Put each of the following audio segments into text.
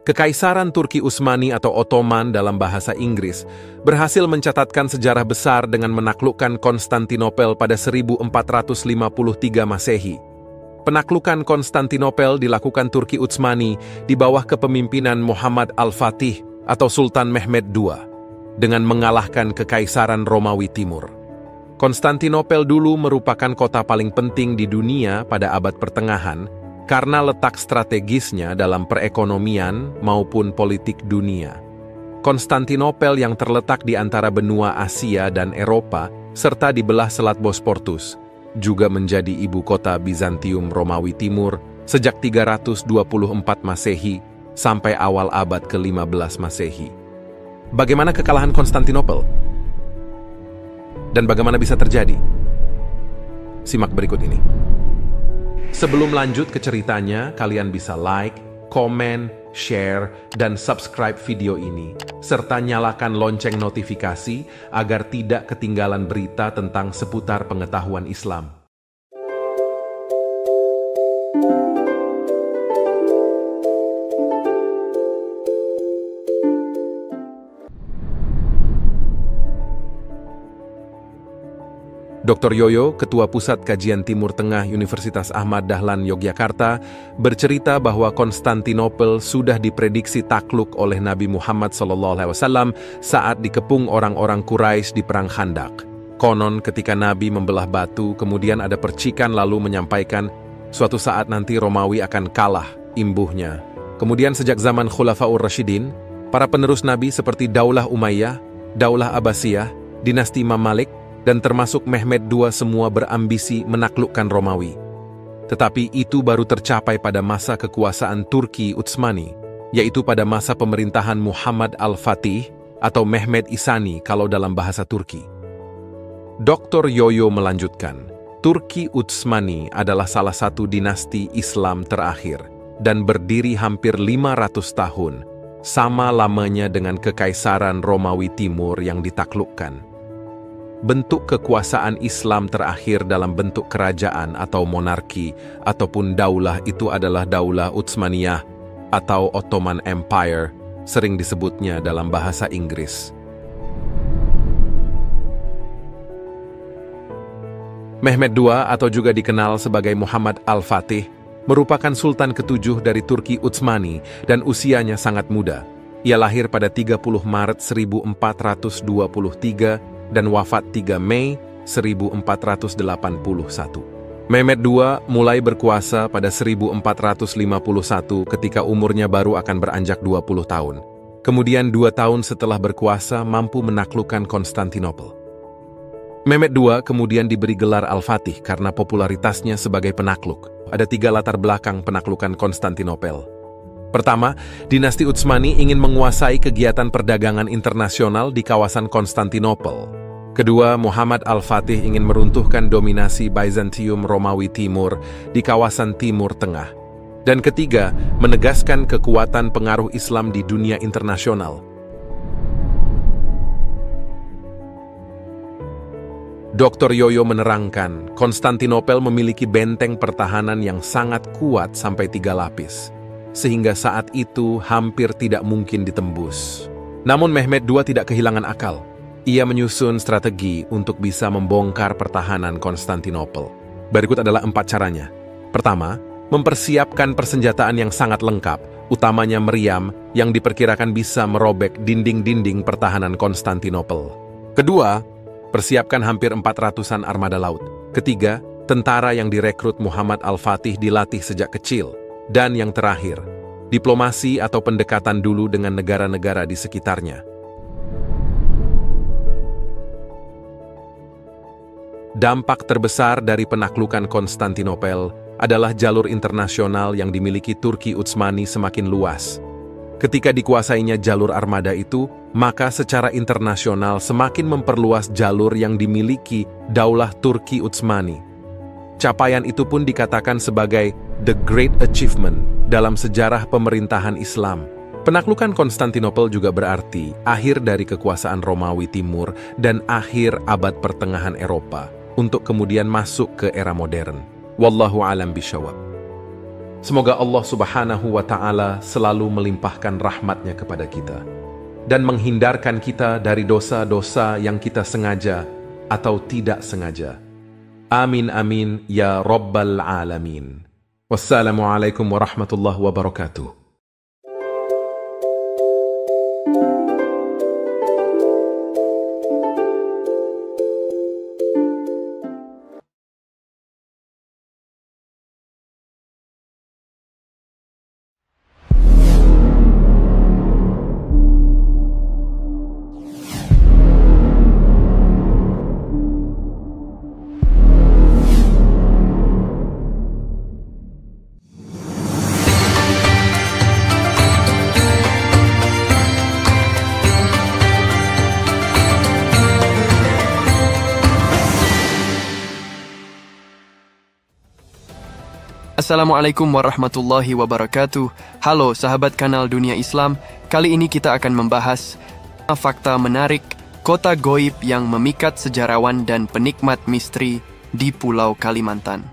Kekaisaran Turki Utsmani atau Ottoman dalam bahasa Inggris berhasil mencatatkan sejarah besar dengan menaklukkan Konstantinopel pada 1453 Masehi. Penaklukan Konstantinopel dilakukan Turki Utsmani di bawah kepemimpinan Muhammad Al-Fatih atau Sultan Mehmed II dengan mengalahkan Kekaisaran Romawi Timur. Konstantinopel dulu merupakan kota paling penting di dunia pada abad pertengahan karena letak strategisnya dalam perekonomian maupun politik dunia. Konstantinopel yang terletak di antara benua Asia dan Eropa serta di belah Selat Bosporus juga menjadi ibu kota Bizantium Romawi Timur sejak 324 Masehi sampai awal abad ke-15 Masehi. Bagaimana kekalahan Konstantinopel? Dan bagaimana bisa terjadi? Simak berikut ini. Sebelum lanjut ke ceritanya, kalian bisa like, komen, share, dan subscribe video ini, serta nyalakan lonceng notifikasi agar tidak ketinggalan berita tentang seputar pengetahuan Islam. Dr. Yoyo, Ketua Pusat Kajian Timur Tengah Universitas Ahmad Dahlan Yogyakarta, bercerita bahwa Konstantinopel sudah diprediksi takluk oleh Nabi Muhammad SAW saat dikepung orang-orang Quraisy di Perang Khandak. Konon ketika Nabi membelah batu, kemudian ada percikan lalu menyampaikan, suatu saat nanti Romawi akan kalah, imbuhnya. Kemudian sejak zaman Khulafaur Rasyidin, para penerus Nabi seperti Daulah Umayyah, Daulah Abbasiyah, dinasti Imam Malik, dan termasuk Mehmed II semua berambisi menaklukkan Romawi. Tetapi itu baru tercapai pada masa kekuasaan Turki Utsmani, yaitu pada masa pemerintahan Muhammad Al-Fatih atau Mehmed Isani kalau dalam bahasa Turki. Dr. Yoyo melanjutkan, Turki Utsmani adalah salah satu dinasti Islam terakhir dan berdiri hampir 500 tahun, sama lamanya dengan Kekaisaran Romawi Timur yang ditaklukkan. Bentuk kekuasaan Islam terakhir dalam bentuk kerajaan atau monarki ataupun daulah itu adalah Daulah Utsmaniyah atau Ottoman Empire, sering disebutnya dalam bahasa Inggris. Mehmed II atau juga dikenal sebagai Muhammad Al-Fatih merupakan Sultan ke-7 dari Turki Utsmani dan usianya sangat muda. Ia lahir pada 30 Maret 1423 dan wafat 3 Mei 1481. Mehmed II mulai berkuasa pada 1451 ketika umurnya baru akan beranjak 20 tahun. Kemudian 2 tahun setelah berkuasa mampu menaklukkan Konstantinopel. Mehmed II kemudian diberi gelar Al-Fatih karena popularitasnya sebagai penakluk. Ada 3 latar belakang penaklukan Konstantinopel. Pertama, dinasti Utsmani ingin menguasai kegiatan perdagangan internasional di kawasan Konstantinopel. Kedua, Muhammad Al-Fatih ingin meruntuhkan dominasi Bizantium Romawi Timur di kawasan Timur Tengah. Dan ketiga, menegaskan kekuatan pengaruh Islam di dunia internasional. Dr. Yoyo menerangkan, Konstantinopel memiliki benteng pertahanan yang sangat kuat sampai 3 lapis. Sehingga saat itu hampir tidak mungkin ditembus. Namun Mehmed II tidak kehilangan akal. Ia menyusun strategi untuk bisa membongkar pertahanan Konstantinopel. Berikut adalah 4 caranya. Pertama, mempersiapkan persenjataan yang sangat lengkap, utamanya meriam yang diperkirakan bisa merobek dinding-dinding pertahanan Konstantinopel. Kedua, persiapkan hampir 400-an armada laut. Ketiga, tentara yang direkrut Muhammad Al-Fatih dilatih sejak kecil. Dan yang terakhir, diplomasi atau pendekatan dulu dengan negara-negara di sekitarnya. Dampak terbesar dari penaklukan Konstantinopel adalah jalur internasional yang dimiliki Turki Utsmani semakin luas. Ketika dikuasainya jalur armada itu, maka secara internasional semakin memperluas jalur yang dimiliki Daulah Turki Utsmani. Capaian itu pun dikatakan sebagai The Great Achievement dalam sejarah pemerintahan Islam. Penaklukan Konstantinopel juga berarti akhir dari kekuasaan Romawi Timur dan akhir abad pertengahan Eropa, untuk kemudian masuk ke era modern. Wallahu a'lam bishawab. Semoga Allah Subhanahu wa Ta'ala selalu melimpahkan rahmatnya kepada kita dan menghindarkan kita dari dosa-dosa yang kita sengaja atau tidak sengaja. Amin amin ya Rabbal Alamin. Wassalamualaikum warahmatullahi wabarakatuh. Assalamualaikum warahmatullahi wabarakatuh. Halo sahabat kanal Dunia Islam. Kali ini kita akan membahas fakta menarik kota goib yang memikat sejarawan dan penikmat misteri di Pulau Kalimantan.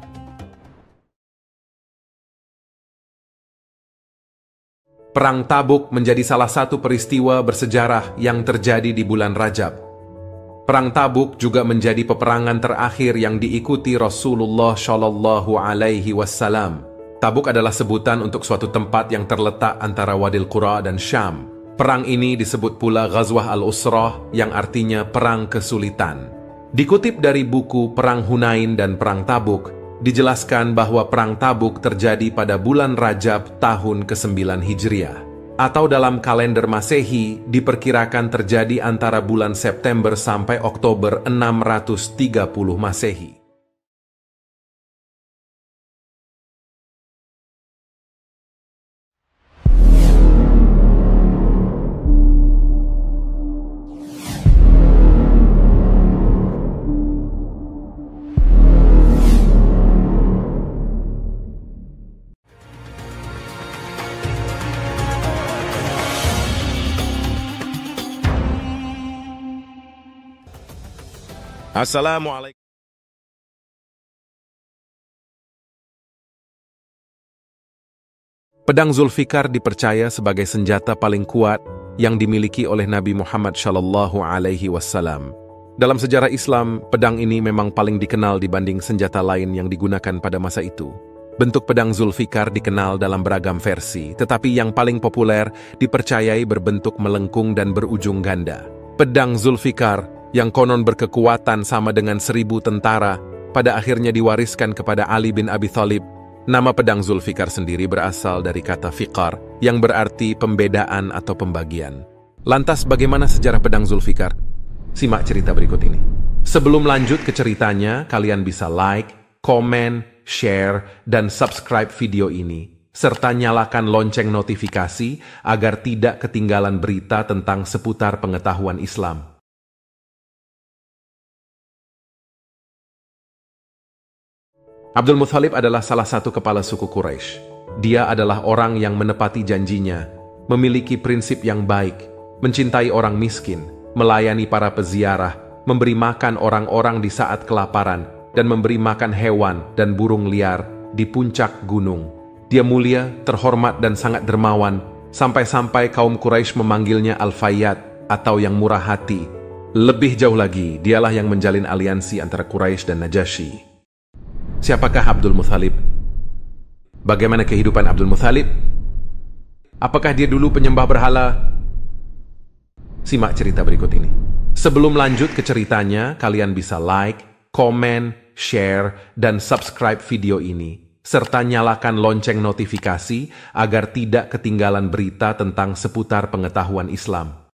Perang Tabuk menjadi salah satu peristiwa bersejarah yang terjadi di bulan Rajab. Perang Tabuk juga menjadi peperangan terakhir yang diikuti Rasulullah Shallallahu Alaihi Wasallam. Tabuk adalah sebutan untuk suatu tempat yang terletak antara Wadil Qura dan Syam. Perang ini disebut pula Ghazwah Al-Usrah yang artinya perang kesulitan. Dikutip dari buku Perang Hunain dan Perang Tabuk, dijelaskan bahwa Perang Tabuk terjadi pada bulan Rajab tahun ke-9 Hijriah. Atau dalam kalender Masehi diperkirakan terjadi antara bulan September sampai Oktober 630 Masehi. Assalamualaikum. Pedang Zulfikar dipercaya sebagai senjata paling kuat yang dimiliki oleh Nabi Muhammad Shallallahu Alaihi Wasallam. Dalam sejarah Islam, pedang ini memang paling dikenal dibanding senjata lain yang digunakan pada masa itu. Bentuk pedang Zulfikar dikenal dalam beragam versi, tetapi yang paling populer dipercayai berbentuk melengkung dan berujung ganda. Pedang Zulfikar yang konon berkekuatan sama dengan 1000 tentara, pada akhirnya diwariskan kepada Ali bin Abi Thalib. Nama pedang Zulfikar sendiri berasal dari kata fiqar, yang berarti pembedaan atau pembagian. Lantas bagaimana sejarah pedang Zulfikar? Simak cerita berikut ini. Sebelum lanjut ke ceritanya, kalian bisa like, komen, share, dan subscribe video ini, serta nyalakan lonceng notifikasi agar tidak ketinggalan berita tentang seputar pengetahuan Islam. Abdul Muthalib adalah salah satu kepala suku Quraisy. Dia adalah orang yang menepati janjinya, memiliki prinsip yang baik, mencintai orang miskin, melayani para peziarah, memberi makan orang-orang di saat kelaparan, dan memberi makan hewan dan burung liar di puncak gunung. Dia mulia, terhormat, dan sangat dermawan, sampai-sampai kaum Quraisy memanggilnya Al-Fayyad atau yang murah hati. Lebih jauh lagi, dialah yang menjalin aliansi antara Quraisy dan Najasyi. Siapakah Abdul Muthalib? Bagaimana kehidupan Abdul Muthalib? Apakah dia dulu penyembah berhala? Simak cerita berikut ini. Sebelum lanjut ke ceritanya, kalian bisa like, komen, share, dan subscribe video ini, serta nyalakan lonceng notifikasi agar tidak ketinggalan berita tentang seputar pengetahuan Islam.